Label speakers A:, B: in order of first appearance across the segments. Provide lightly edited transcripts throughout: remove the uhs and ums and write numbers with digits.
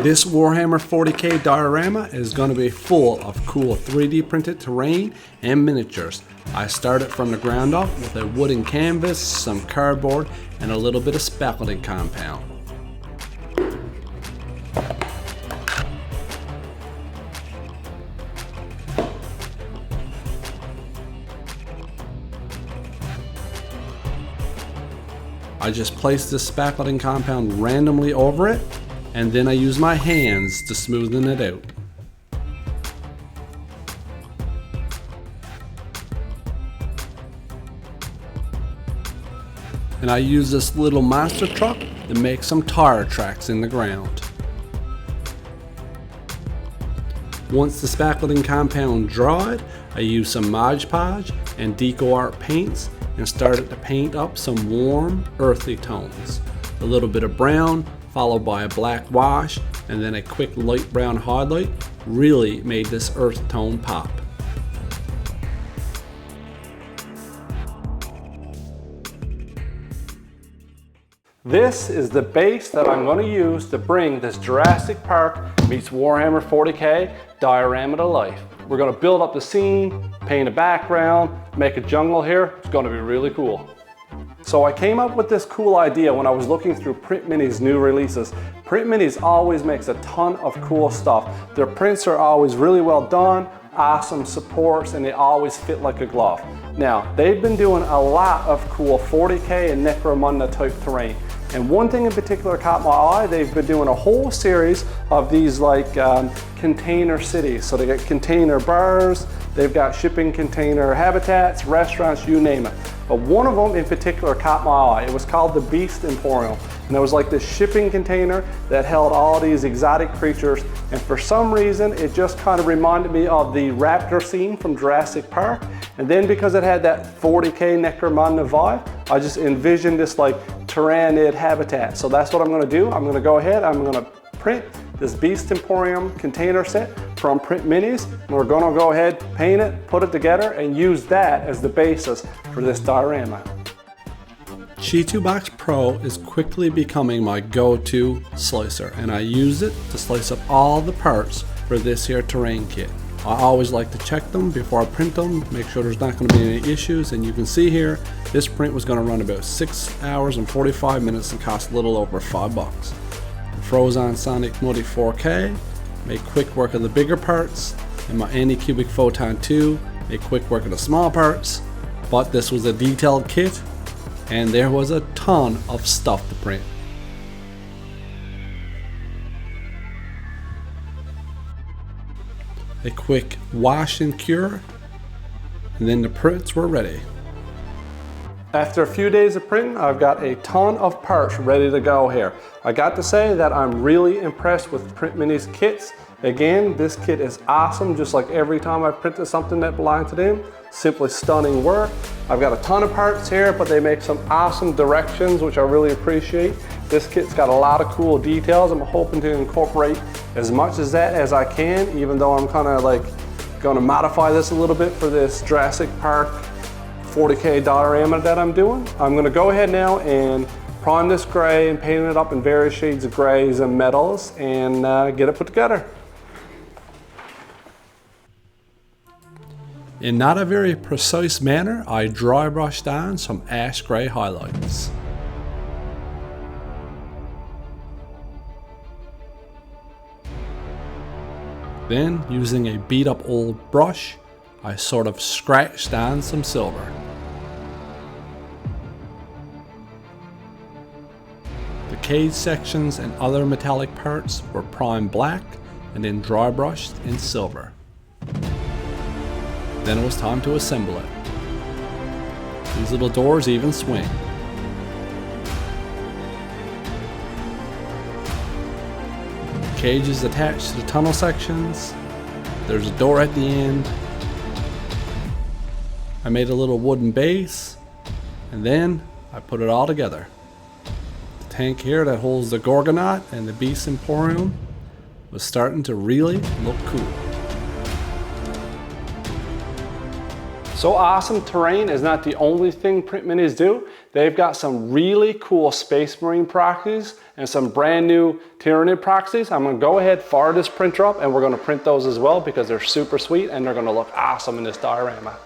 A: This Warhammer 40k diorama is going to be full of cool 3D printed terrain and miniatures. I started from the ground up with a wooden canvas, some cardboard, and a little bit of spackleting compound. I just placed this spackleting compound randomly over it, and then I use my hands to smoothen it out. And I use this little monster truck to make some tire tracks in the ground. Once the spackleting compound dried, I used some Mod Podge and Deco Art paints and started to paint up some warm, earthy tones. A little bit of brown, followed by a black wash, and then a quick light brown highlight really made this earth tone pop. This is the base that I'm going to use to bring this Jurrasic Park meets Warhammer 40k diorama to life. We're going to build up the scene, paint a background, make a jungle here. It's going to be really cool. So I came up with this cool idea when I was looking through Print Minis' new releases. Print Minis always makes a ton of cool stuff. Their prints are always really well done, awesome supports, and they always fit like a glove. Now, they've been doing a lot of cool 40k and Necromunda type terrain. And one thing in particular caught my eye, they've been doing a whole series of these like container cities. So they got container bars, they've got shipping container habitats, restaurants, you name it. But one of them in particular caught my eye. It was called the Beast Emporium. And it was like this shipping container that held all these exotic creatures. And for some reason, it just kind of reminded me of the raptor scene from Jurrasic Park. And then because it had that 40k Necromunda vibe, I just envisioned this like Tyrraniid habitat. So that's what I'm gonna do. I'm gonna go ahead, I'm gonna print this Beast Emporium container set from Print Minis, and we're gonna go ahead, paint it, put it together, and use that as the basis for this diorama. Chitubox Pro is quickly becoming my go-to slicer, and I use it to slice up all the parts for this here terrain kit. I always like to check them before I print them, make sure there's not going to be any issues, and you can see here, this print was going to run about 6 hours and 45 minutes and cost a little over $5. The Frozone Sonic Muddy 4K made quick work of the bigger parts, and my Anycubic Photon 2 made quick work of the small parts, but this was a detailed kit, and there was a ton of stuff to print. A quick wash and cure, and then the prints were ready. After a few days of printing, I've got a ton of parts ready to go here. I got to say that I'm really impressed with Print Minis kits. Again, this kit is awesome, just like every time I've printed something that belonged to them. Simply stunning work. I've got a ton of parts here, but they make some awesome directions, which I really appreciate. This kit's got a lot of cool details. I'm hoping to incorporate as much as that as I can, even though I'm kind of like gonna modify this a little bit for this Jurrasic Park 40k diorama that I'm doing. I'm gonna go ahead now and prime this gray and paint it up in various shades of grays and metals and get it put together. In not a very precise manner, I dry brushed on some ash gray highlights. Then, using a beat up old brush, I sort of scratched on some silver. The cage sections and other metallic parts were primed black and then dry brushed in silver. Then it was time to assemble it. These little doors even swing. The cage is attached to the tunnel sections. There's a door at the end. I made a little wooden base, and then I put it all together. The tank here that holds the Gorgonaut and the Beast Emporium was starting to really look cool. So awesome terrain is not the only thing Print Minis do. they've got some really cool Space Marine proxies and some brand new Tyrranid proxies. I'm gonna go ahead, fire this printer up, and we're gonna print those as well because they're super sweet and they're gonna look awesome in this diorama.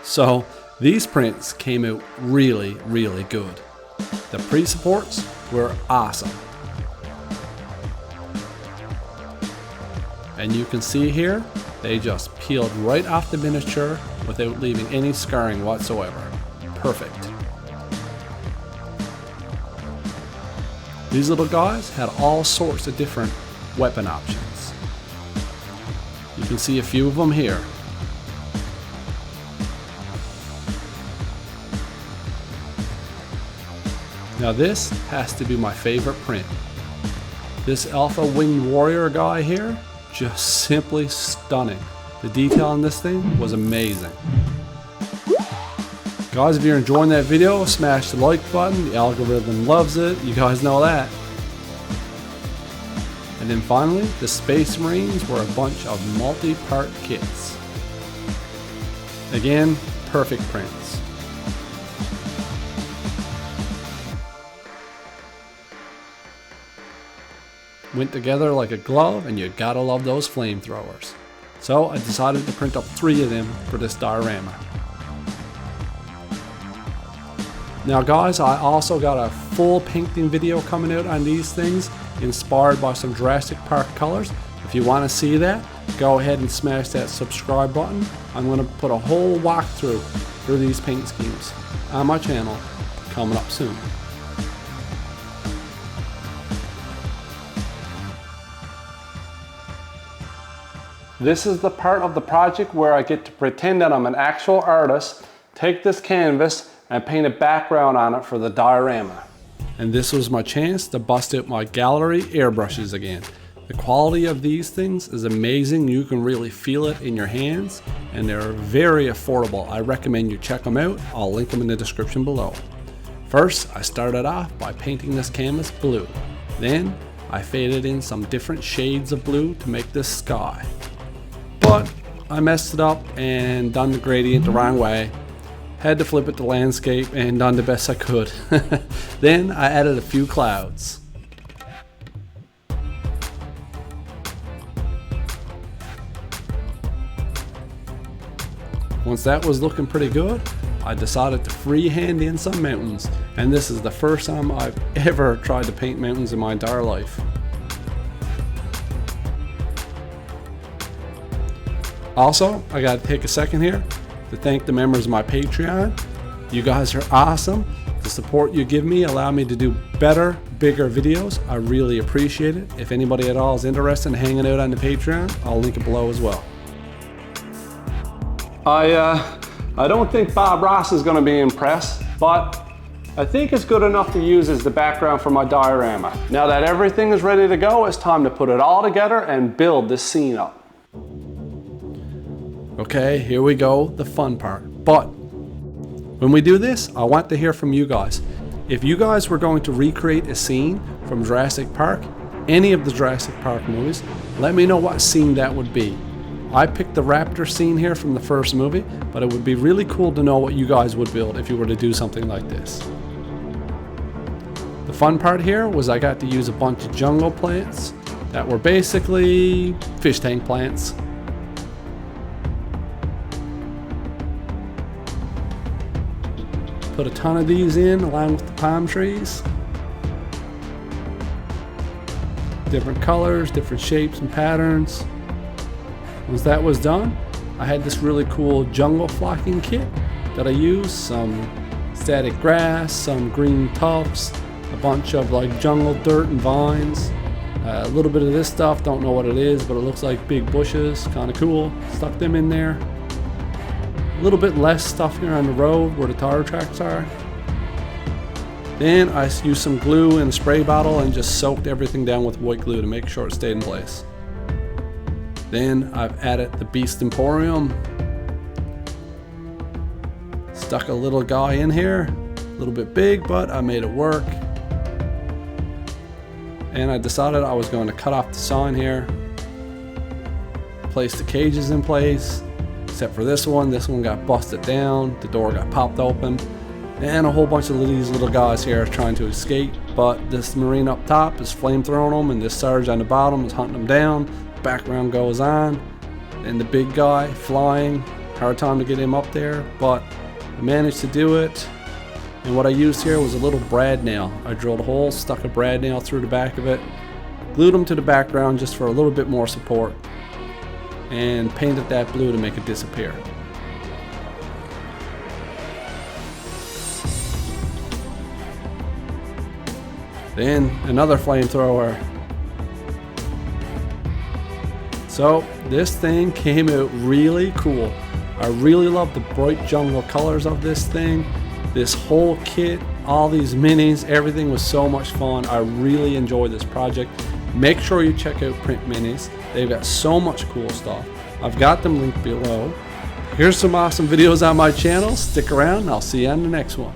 A: So these prints came out really, really good. The pre-supports were awesome. And you can see here, they just peeled right off the miniature without leaving any scarring whatsoever. Perfect. These little guys had all sorts of different weapon options. You can see a few of them here. Now this has to be my favorite print. This Alpha Winged Warrior guy here, just simply stunning. The detail on this thing was amazing. Guys, if you're enjoying that video, smash the like button. The algorithm loves it. You guys know that. And then finally, the Space Marines were a bunch of multi-part kits. Again, perfect prints. Went together like a glove, and you gotta love those flamethrowers. So I decided to print up 3 of them for this diorama. Now guys, I also got a full painting video coming out on these things, inspired by some Jurrasic Park colors. If you want to see that, go ahead and smash that subscribe button. I'm going to put a whole walkthrough through these paint schemes on my channel coming up soon. This is the part of the project where I get to pretend that I'm an actual artist, take this canvas and paint a background on it for the diorama. And this was my chance to bust out my Gaahleiri Air Brushes again. The quality of these things is amazing. You can really feel it in your hands, and they're very affordable. I recommend you check them out. I'll link them in the description below. First, I started off by painting this canvas blue. Then I faded in some different shades of blue to make this sky. But I messed it up and done the gradient the wrong way. Had to flip it to landscape and done the best I could. Then I added a few clouds. Once that was looking pretty good, I decided to freehand in some mountains. And this is the first time I've ever tried to paint mountains in my entire life. Also, I gotta take a second here to thank the members of my Patreon. You guys are awesome. The support you give me allow me to do better, bigger videos. I really appreciate it. If anybody at all is interested in hanging out on the Patreon, I'll link it below as well. I don't think Bob Ross is gonna be impressed, but I think it's good enough to use as the background for my diorama. Now that everything is ready to go, it's time to put it all together and build this scene up. Okay, here we go, the fun part. But when we do this, I want to hear from you guys. If you guys were going to recreate a scene from Jurrasic Park, any of the Jurrasic Park movies, let me know what scene that would be. I picked the raptor scene here from the first movie, but it would be really cool to know what you guys would build if you were to do something like this. The fun part here was I got to use a bunch of jungle plants that were basically fish tank plants. Put a ton of these in along with the palm trees. Different colors, different shapes and patterns. Once that was done, I had this really cool jungle flocking kit that I used. Some static grass, some green tufts, a bunch of like jungle dirt and vines. A little bit of this stuff, don't know what it is, but it looks like big bushes, kind of cool. Stuck them in there. A little bit less stuff here on the road where the tire tracks are. Then I used some glue in a spray bottle and just soaked everything down with white glue to make sure it stayed in place. Then I've added the Beast Emporium. Stuck a little guy in here, a little bit big, but I made it work. And I decided I was going to cut off the sign here, place the cages in place, Except for this one got busted down, the door got popped open, and a whole bunch of these little guys here are trying to escape. But this Marine up top is flamethrowing them, and this Sarge on the bottom is hunting them down. The background goes on, and the big guy flying, hard time to get him up there, but I managed to do it. And what I used here was a little brad nail. I drilled a hole, stuck a brad nail through the back of it, glued them to the background just for a little bit more support, and painted that blue to make it disappear. Then another flamethrower. So this thing came out really cool. I really love the bright jungle colors of this thing. This whole kit, all these minis, everything was so much fun. I really enjoyed this project. Make sure you check out Print Minis. They've got so much cool stuff. I've got them linked below. Here's some awesome videos on my channel. Stick around and I'll see you on the next one.